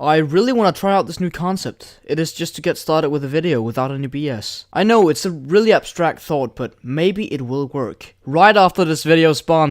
I really want to try out this new concept. It is just to get started with a video without any BS. I know it's a really abstract thought, but maybe it will work. Right after this video spawns.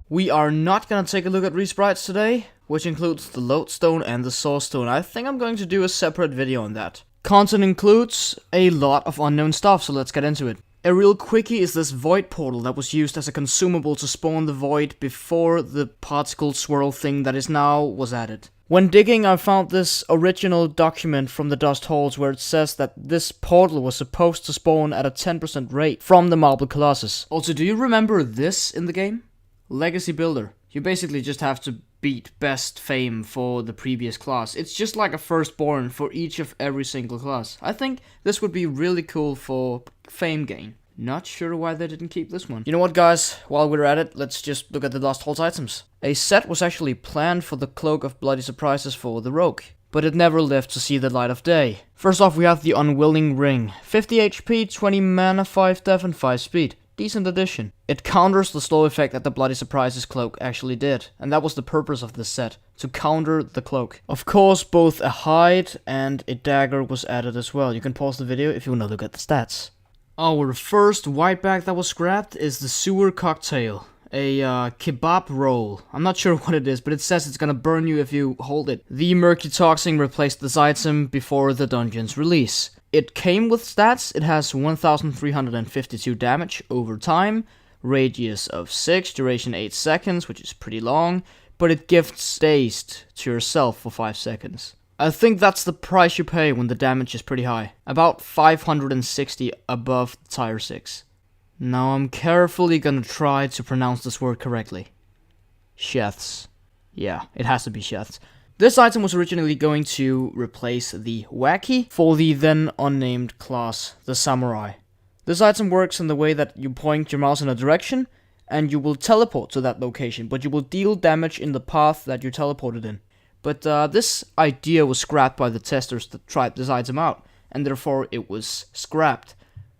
We are not gonna take a look at resprites today, which includes the lodestone and the sourcestone. I think I'm going to do a separate video on that. Content includes a lot of unknown stuff, so let's get into it. A real quickie is this void portal that was used as a consumable to spawn the void before the particle swirl thing that is now was added. When digging, I found this original document from the dust halls where it says that this portal was supposed to spawn at a 10% rate from the marble colossus. Also, do you remember this in the game? Legacy Builder. You basically just have to beat best fame for the previous class. It's just like a firstborn for each of every single class. I think this would be really cool for fame gain. Not sure why they didn't keep this one. You know what, guys? While we're at it, let's just look at the Dust Halls items. A set was actually planned for the Cloak of Bloody Surprises for the Rogue, but it never lived to see the light of day. First off, we have the Unwilling Ring. 50 HP, 20 mana, 5 def, and 5 speed. Decent addition. It counters the slow effect that the Bloody Surprises cloak actually did, and that was the purpose of this set, to counter the cloak. Of course, both a hide and a dagger was added as well. You can pause the video if you want to look at the stats. Our first white bag that was scrapped is the Sewer Cocktail, a kebab roll. I'm not sure what it is, but it says it's gonna burn you if you hold it. The Murky Toxin replaced this item before the dungeon's release. It came with stats. It has 1352 damage over time, radius of 6, duration 8 seconds, which is pretty long, but it gifts dazed to yourself for 5 seconds. I think that's the price you pay when the damage is pretty high, about 560 above tier 6. Now I'm carefully gonna try to pronounce this word correctly. Sheths. Yeah, it has to be Sheths. This item was originally going to replace the Wacky for the then unnamed class, the Samurai. This item works in the way that you point your mouse in a direction, and you will teleport to that location, but you will deal damage in the path that you teleported in. But this idea was scrapped by the testers that tried this item out, and therefore it was scrapped.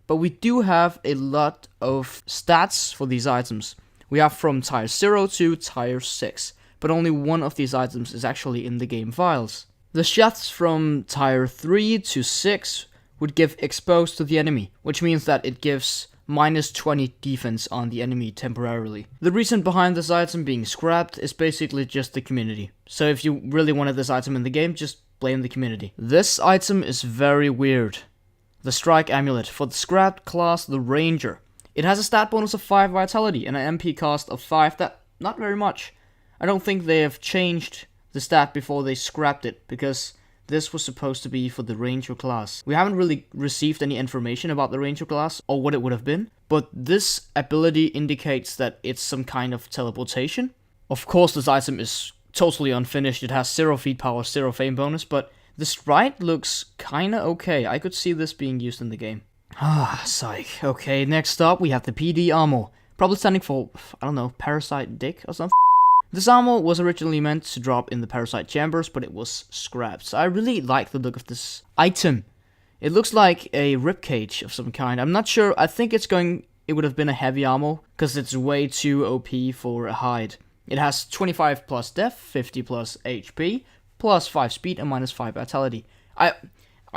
But we do have a lot of stats for these items. We have from tier 0 to tier 6. But only one of these items is actually in the game files. The Sheths from tier 3 to 6 would give exposed to the enemy, which means that it gives minus 20 defense on the enemy temporarily. The reason behind this item being scrapped is basically just the community. So if you really wanted this item in the game, just blame the community. This item is very weird. The Strike Amulet for the scrapped class, the Ranger. It has a stat bonus of 5 vitality and an MP cost of 5, that not very much. I don't think they have changed the stat before they scrapped it, because this was supposed to be for the Ranger class. We haven't really received any information about the Ranger class, or what it would have been, but this ability indicates that it's some kind of teleportation. Of course, this item is totally unfinished. It has 0 feat power, 0 fame bonus, but the sprite looks kinda okay. I could see this being used in the game. Ah, psych. Okay, next up we have the PDR Mo. Probably standing for, I don't know, Parasite Dick or something. This armor was originally meant to drop in the Parasite Chambers, but it was scrapped. So I really like the look of this item. It looks like a ribcage of some kind. I'm not sure. I think it would have been a heavy armor, because it's way too OP for a hide. It has 25 plus def, 50 plus HP, plus 5 speed, and minus 5 vitality. I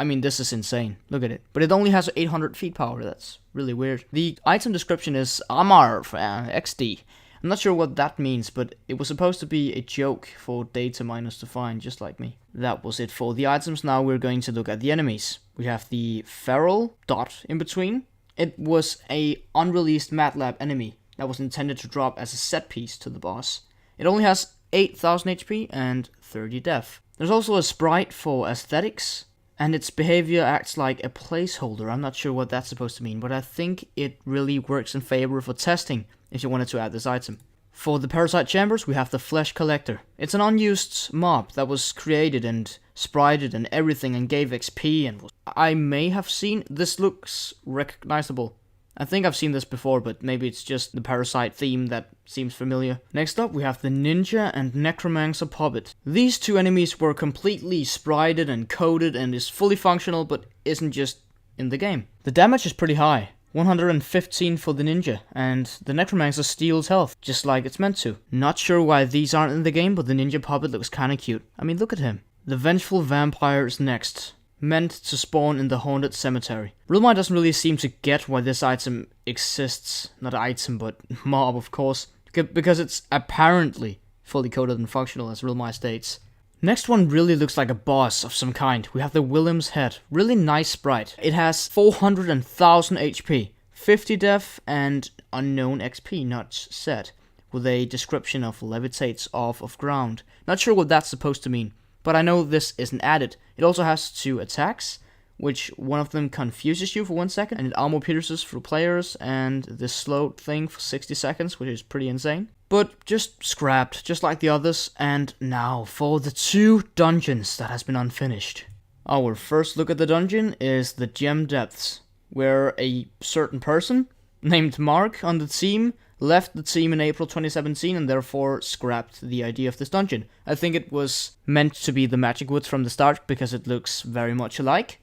mean, this is insane. Look at it. But it only has 800 feet power. That's really weird. The item description is Amar XD. I'm not sure what that means, but it was supposed to be a joke for data miners to find, just like me. That was it for the items. Now we're going to look at the enemies. We have the Feral dot in between. It was a unreleased MATLAB enemy that was intended to drop as a set piece to the boss. It only has 8000 HP and 30 def. There's also a sprite for aesthetics, and its behavior acts like a placeholder. I'm not sure what that's supposed to mean, but I think it really works in favor for testing if you wanted to add this item. For the Parasite Chambers, we have the Flesh Collector. It's an unused mob that was created and sprited and everything and gave XP and I may have seen. This looks recognizable. I think I've seen this before, but maybe it's just the Parasite theme that seems familiar. Next up, we have the Ninja and Necromancer Puppet. These two enemies were completely sprited and coded and is fully functional, but isn't just in the game. The damage is pretty high. 115 for the ninja, and the necromancer steals health, just like it's meant to. Not sure why these aren't in the game, but the ninja puppet looks kinda cute. I mean, look at him. The vengeful vampire is next, meant to spawn in the haunted cemetery. Realmai doesn't really seem to get why this item exists. Not item, but mob, of course, because it's apparently fully coded and functional, as Realmai states. Next one really looks like a boss of some kind. We have the Willem's head. Really nice sprite. It has 400,000 HP, 50 def, and unknown XP not set, with a description of levitates off of ground. Not sure what that's supposed to mean, but I know this isn't added. It also has 2 attacks, which one of them confuses you for 1 second, and it armor pierces through players, and this slow thing for 60 seconds, which is pretty insane. But just scrapped, just like the others. And now for the 2 dungeons that has been unfinished. Our first look at the dungeon is the Gem Depths, where a certain person named Mark on the team left the team in April 2017 and therefore scrapped the idea of this dungeon. I think it was meant to be the Magic Woods from the start because it looks very much alike.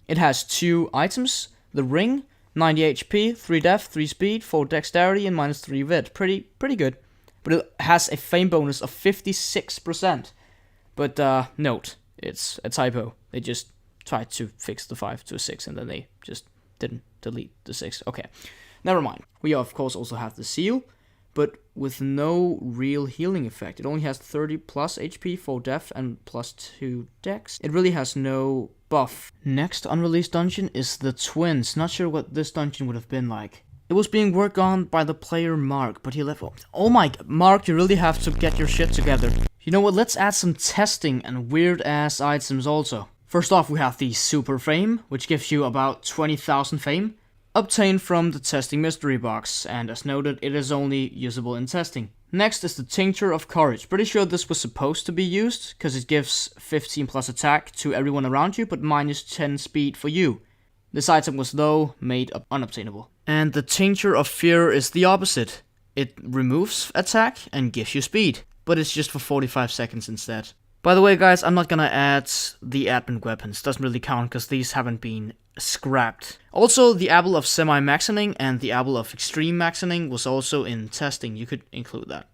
It has 2 items, the ring, 90 HP, 3 def, 3 speed, 4 dexterity, and minus 3 vid. Pretty good. But it has a fame bonus of 56%. But note, it's a typo. They just tried to fix the 5 to a 6 and then they just didn't delete the 6. Okay, never mind. We of course also have the seal, but with no real healing effect. It only has 30 plus HP, 4 def, and plus 2 dex. It really has no buff. Next unreleased dungeon is the Twins. Not sure what this dungeon would have been like. It was being worked on by the player Mark, but he left. Oh my god, Mark, you really have to get your shit together. You know what, let's add some testing and weird ass items also. First off, we have the Super Fame, which gives you about 20,000 fame, obtained from the testing mystery box, and as noted, it is only usable in testing. Next is the Tincture of Courage. Pretty sure this was supposed to be used, because it gives 15 plus attack to everyone around you, but minus 10 speed for you. This item was, though, made unobtainable. And the Tincture of Fear is the opposite. It removes attack and gives you speed, but it's just for 45 seconds instead. By the way, guys, I'm not gonna add the admin weapons. Doesn't really count because these haven't been scrapped. Also, the Apple of Semi-Maxining and the Apple of Extreme Maxining was also in testing. You could include that.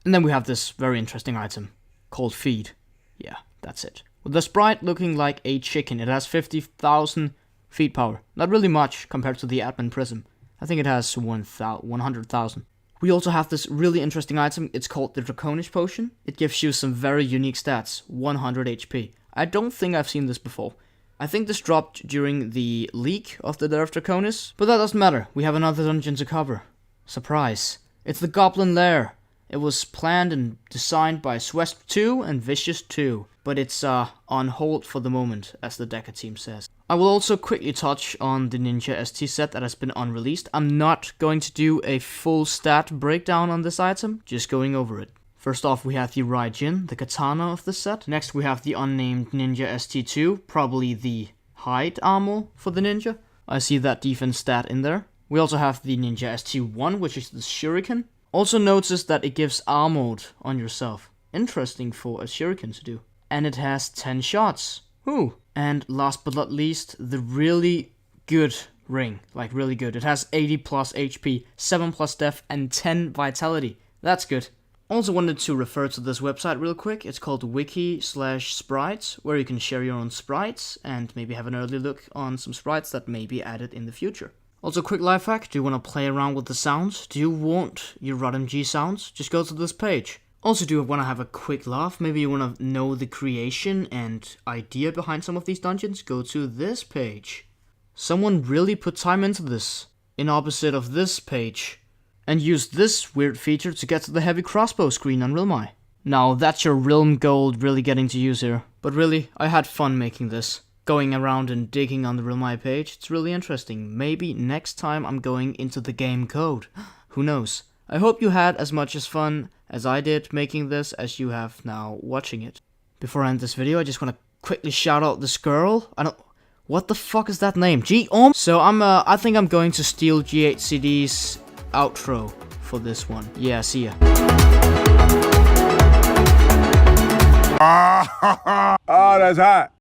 And then we have this very interesting item called Feed. Yeah, that's it. With the sprite looking like a chicken. It has 50,000 feet power. Not really much compared to the admin prism. I think it has 100,000. We also have this really interesting item. It's called the Draconis Potion. It gives you some very unique stats. 100 HP. I don't think I've seen this before. I think this dropped during the leak of the Death Draconis. But that doesn't matter. We have another dungeon to cover. Surprise. It's the Goblin Lair. It was planned and designed by Swesp 2 and Vicious 2. But it's on hold for the moment, as the Deca team says. I will also quickly touch on the Ninja ST set that has been unreleased. I'm not going to do a full stat breakdown on this item, just going over it. First off, we have the Raijin, the katana of the set. Next, we have the unnamed Ninja ST2, probably the hide armor for the ninja. I see that defense stat in there. We also have the Ninja ST1, which is the shuriken. Also notice that it gives armored on yourself. Interesting for a shuriken to do. And it has 10 shots. Whew. And last but not least, the really good ring. Like really good. It has 80 plus HP, 7 plus def, and 10 vitality. That's good. Also wanted to refer to this website real quick. It's called wiki/sprites, where you can share your own sprites and maybe have an early look on some sprites that may be added in the future. Also, quick life hack, do you want to play around with the sounds? Do you want your RotMG sounds? Just go to this page. Also, do you want to have a quick laugh? Maybe you want to know the creation and idea behind some of these dungeons? Go to this page. Someone really put time into this, in opposite of this page, and used this weird feature to get to the heavy crossbow screen on Realmai. Now, that's your Realm Gold really getting to use here. But really, I had fun making this. Going around and digging on the Realmai page, it's really interesting. Maybe next time I'm going into the game code. Who knows? I hope you had as much as fun as I did making this as you have now watching it. Before I end this video, I just want to quickly shout out this girl. What the fuck is that name? So I think I'm going to steal GHCD's outro for this one. Yeah, see ya. Oh, that's hot.